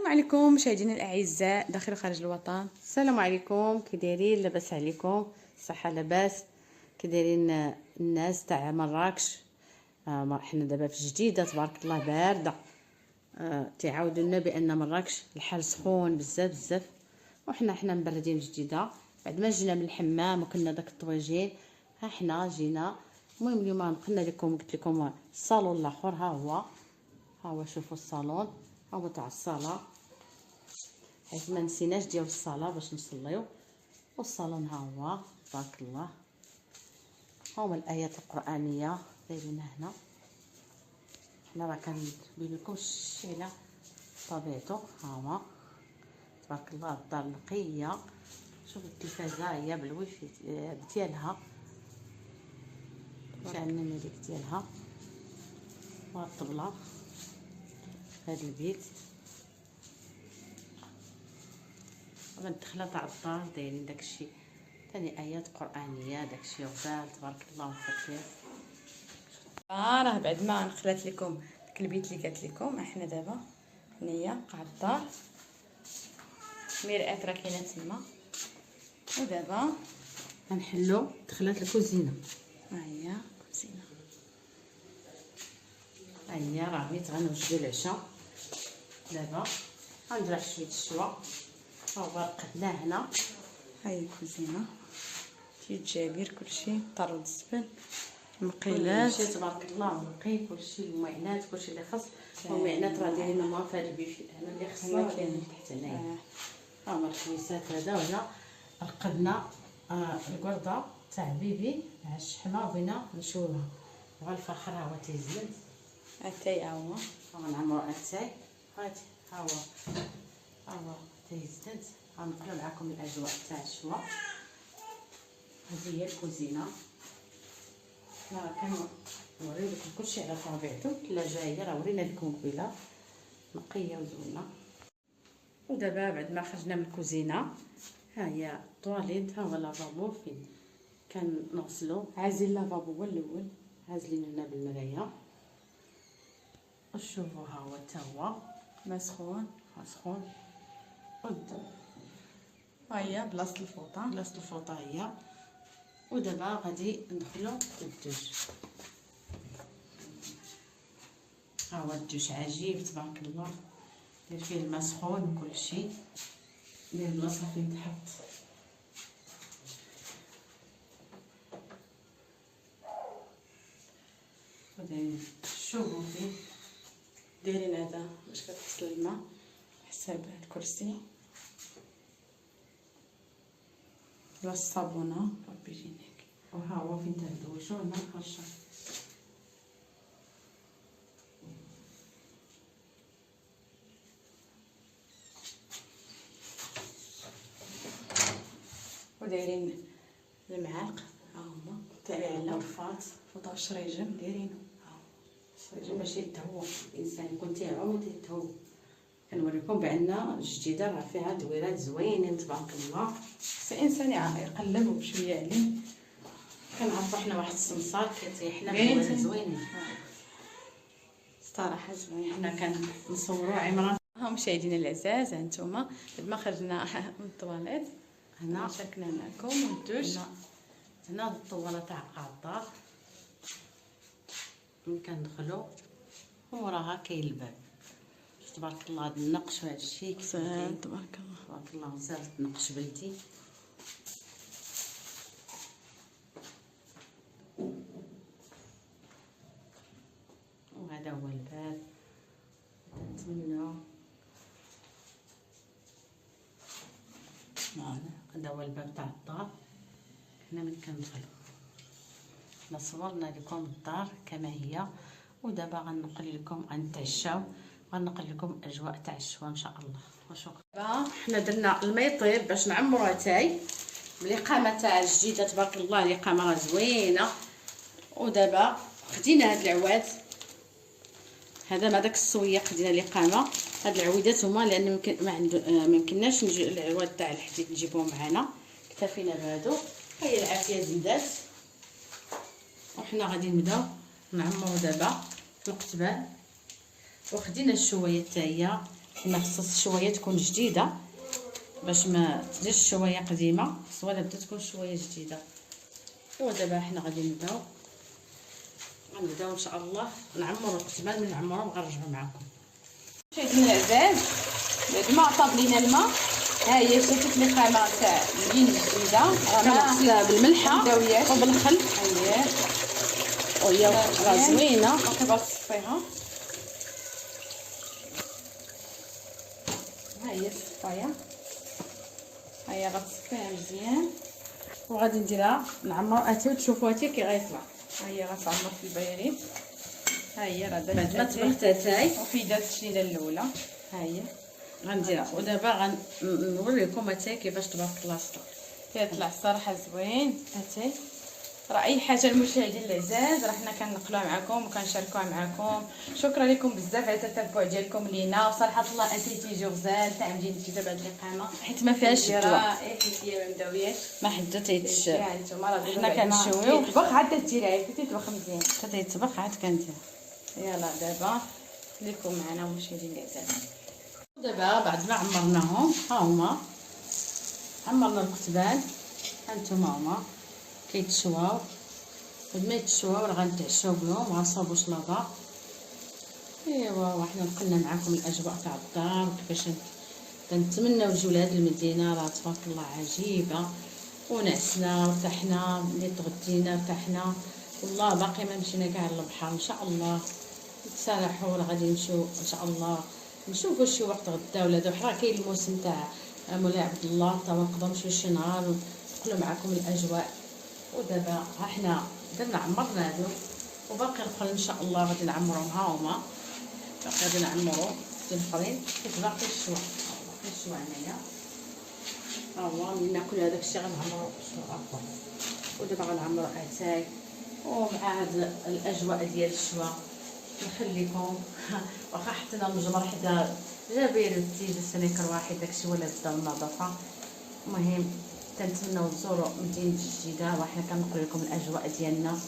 عليكم مشاهدينا الاعزاء داخل وخارج الوطن. السلام عليكم، كي دايرين؟ لاباس عليكم؟ صحه لاباس؟ كي دايرين الناس تاع مراكش؟ حنا دابا في جديده تبارك الله بارده. تيعاودوا لنا بان مراكش الحال سخون بزاف بزاف، وحنا مبردين جديده بعد ما جينا من الحمام وكنا داك الطواجين. ها حنا جينا. المهم اليوم نقلنا لكم، قلت لكم الصالون الاخر ها هو شوفوا الصالون، ها هو تاع الصاله، حيت ما نسيناش ديال الصلاه باش نصليو. والصالون ها هو تبارك الله، هما الايات القرانيه دايرين هنا. حنا راه كنبين لكم الشيء على طبيعته. ها هو تبارك الله الدار نقيه. شوفوا التلفازه هي بالويفي ديالها، فيها النميريك ديالها، والطبله في هذا البيت. الدخله تاع الدار دايرين داكشي ثاني ايات قرانيه، داكشي غزال تبارك الله وخفيف. راه بعد ما نخلات لكم داك البيت اللي قالت لكم، احنا دابا هنايا قاع الدار، مرآة راه كاينه تما. ودابا غنحلو دخلات الكوزينه. ها هي كوزينه، ها هي راه ميت غنوجدو العشاء. دابا غنزرع شويه الشوا. ها هو رقدنا هنا. ها هي الكوزينه، فيه الجابير كلشي، طر الزبل، المقيلات كلشي تبارك الله نقي، كلشي المعينات كلشي اللي خاص. والمعينات راه دايرين هما في هذا البيت هنا اللي خصنا كاين تحت هنايا. ها هما الخويسات هذا. وهنا رقدنا القرده تاع بيبي مع الشحمه وبغينا نشويوها. وها الفخر ها هو تيزيد، اتاي ها هو غنعمرو اتاي. هادي ها هو تيزيد. غنقلو معكم الاجواء تاع الشوا. هذه هي الكوزينه. حنا راه كنوريو لكم كلشي على طبيعته. الثلاجه هي راه ورينا لكم قبيله نقيه وزوينه. ودابا بعد ما خرجنا من الكوزينه، ها هي الطواليت، ها هو لافابو فين كنغسلو. عازل لافابو هو الاول، عازلين هنا بالمرايه. وشوفوا ها هو حتى هو مسخون سخون. ها هي بلاصه الفوطه، بلاصه الفوطه هي. ودابا غادي ندخلو للدوش. ها هو الدوش عجيب تبارك الله، داير فيه الماء سخون وكلشي، داير بلاصه فين تحط. ودايرين شوفوا فيه دايرين هذا باش كتغسل الماء حساب الكرسي، ولا الصابونه ربي يجينيك. وها هو فين تندوشو هنا خرشة. ودايرين المعالق ها هما تاع الغرفات فوطه وشريجم دايرينو. شريجم باش يتهوى الانسان يكون تيعوم تيتهوى. كنوريكم بان الجديده راه فيها دويرات زوينين تبارك الله. خص الانسان يقلب بشويه عليه. كنعرفوا حنا واحد السمسار كيتيحنا باين دويرات زوينين صراحه زوين. حنا كنصوروا عمران. ها مشاهدينا الاعزاء، هانتوما بعد ما خرجنا من الطواليت هنا شاركنا معكم والدوش. هنا الطوالة تاع قاع الدار ملي كندخلو، وراها كاين الباب. تبارك الله هاد النقش وهاد الشيء زين تبارك الله، تبارك الله غزال نقش بلدي. وهذا هو الباب. نتمنى هذا هو الباب تاع الدار. هنا من كندخلو حنا صورنا لكم الدار كما هي. ودابا غنقل لكم غنتعشاو، غنقل لكم اجواء تاع الشوا ان شاء الله. وشكرا. حنا درنا الميطيب باش نعمرو اتاي بالاقامه تاع الجديده تبارك الله. الاقامه راه زوينه. ودابا خدينا هاد العواد هذا مع داك السويق، خدينا الاقامه. هاد العويدات هما لان ما يمكنناش نجي العواد تاع الحديد نجيبوهم معنا، اكتفينا بهادو. هي العافيه زيدات. وحنا غادي نبداو نعمرو دابا في القتبان. وخدينا الشوايه حتى هي ما خصها الشوايه تكون جديده باش ما تجيش الشوايه قديمه، خصها بدا تكون شويه جديده. ودابا حنا غادي نبداو ان شاء الله نعمروا القزبان. من نعمرهم غنرجعوا معكم. مشاهدينا العزاز بعد ما طاب لينا الماء، ها هي شفتت لي خامه تاع الجين الجديده كنغسلها بالملحه وبالخل. اييه وهي راه زوينه. كتبغي تصفيها، ها هي الصفايه، ها هي غتصفيها مزيان وغادي نديرها نعمر اتاي تشوفوا اتاي كي غيطلع. ها هي غتعمر في البيريت. ها هي راه بعد ما طبخت اتاي وفي دات التشليله الاولى. ها هي غنديرها. ودابا غنوريكم اتاي كيفاش تبارك الله كيطلع الصراحه زوين. اتاي راه اي حاجه المشاهدين العزاز راه حنا كنقلوها معكم وكنشاركوها معكم. شكرا لكم بزاف على التتبع ديالكم لينا، وصراحه الله اتاي تيجي غزال تاع مجيد نجيب هاد الاقامه حيت ما فيهاش الدواء، حيت هي ما مداوياش ما حدا تيتش. نتوما راه حنا كنشويو طبخ عاد ديريها حتى تطبخ مزيان حتى يطبخ عاد كندير. يلا دابا خليكم معنا مشاهدين العزاز. دابا بعد ما عمرناهم ها هما عمرنا الكتبان، هانتوما هما كيتشواو. بعد ما يتشواو راه غنتعشاو بهم وغنصاوبو شلاضه. ايوا وحنا نقلنا معكم الاجواء تاع الدار وكيفاش كنتمناو نجيو لهاد المدينه. راه تبارك الله عجيبه، ونعسنا وارتحنا، ملي تغدينا ارتحنا. والله باقي ما مشينا كاع للبحر. ان شاء الله نتسارحوا راه غادي نمشيو ان شاء الله نشوفوا شي وقت غدا ولا دابا راه كاين الموسم تاع مولاي عبد الله، تا نقدروا نمشيو شي نهار ندخلوا معكم الاجواء. ودابا ها حنا درنا عمرنا هادو وباقي الاخرين ان شاء الله غادي نعمروهم. ها هما باقي غادي نعمرو الاخرين حيت باقي الشوا، باقي الشوا هنايا. ها هو ملي ناكل هذاك الشيء غنعمرو الشوا اخر. ودابا غنعمرو اتاي ومع هاد الاجواء ديال الشوا نخليكم واخا حطينا المجمر حدا جابير الزيت السنيكر واحد داكشي ولا بدا النظافه. المهم كنتمنوا تزوروا مدينه جديده وحنا كنقول لكم الاجواء ديالنا،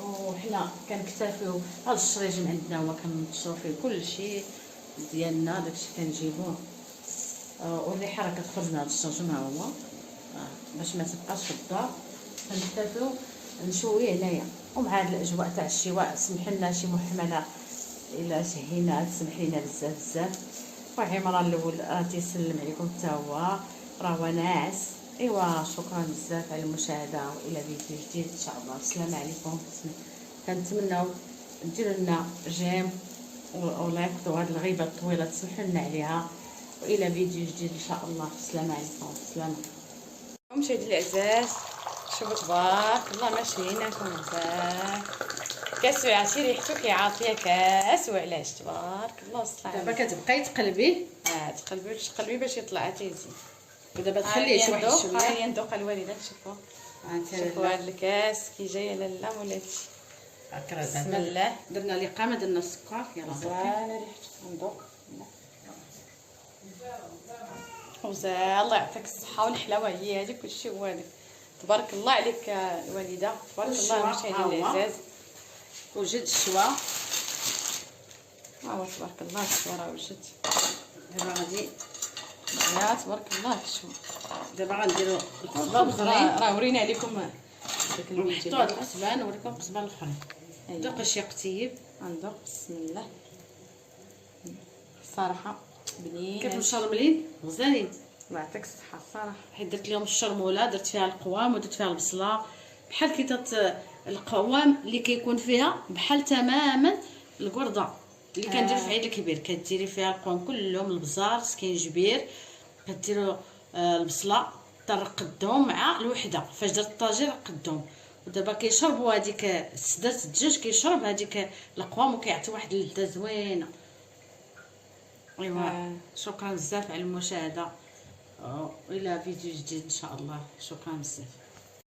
وحنا كنكتفيو هذا الشريجم عندنا هو كننتشروا فيه كل شيء ديالنا داكشي كنجيبوه. والريحه راه كتخرج من هذا الشرجم ها هو باش ما تبقاش في الدار. كنكتفيو نشويه هنايا. ومع هاد الاجواء تاع الشواء سمح لنا شي محمله الا شهينا تسمح لينا بزاف بزاف. وعمران الاول راه تيسلم عليكم حتى هو راه وناعس. ايوا شكرا بزاف على المشاهده والى فيديو جديد ان شاء الله. السلام عليكم. كنتمناو ديروا لنا جيم ولايك وهاد الغيبه الطويله تسمحوا لنا عليها، والى فيديو جديد ان شاء الله. السلام عليكم. السلام مشاهدي الاعزاء شوفوا تبارك الله ما شريناكم بزاف. كاس عرفتي ريحتو كيعاطيه كاس وعلاش تبارك الله الصلاة. دابا كتبقاي تقلبي تقلبي باش يطلع تيزي. ودابا تخليه شي واحد شويه. هاهي ندوق الوالده. شوفوا هاد الكاس كي جايه لاله ولاتي هكا. بسم الله درنا الاقامه درنا السكر. يلا زوينه ريحتو ندوق. وزا الله يعطيك الصحه والحلاوه هي هذيك كلشي هو هذاك. تبارك الله عليك الوالده. تبارك الله المشاهدين العزاز. وجد الشوا ها تبارك الله الشوا راه وجد. دابا غادي يا تبارك الله الشوا. دابا غنديرو القزبان الاخرين. راه ورينا عليكم داك نحطو هاد القزبان ونوريكم القزبان الاخرين. دوقي شي قتيب. غندوق بسم الله. الصراحه بنين كيف مشرملين غزالين. الله يعطيك الصحه الصراحه. حيت درت لهم الشرموله درت فيها القوام ودرت فيها البصله بحال كي القوام اللي كيكون فيها بحال تماما القرده اللي كندير في عيد الكبير. كديري فيها القوام كلهم البزار سكينجبير كديروا البصله ترقدهم مع الوحده. فاش درت الطاجين رقدهم ودابا كيشربوا هذيك سدات الدجاج كيشرب هذيك القوام وكيعطي واحد اللذه زوينه. ايوا شكرا بزاف على المشاهده والى فيديو جديد ان شاء الله. شكرا بزاف.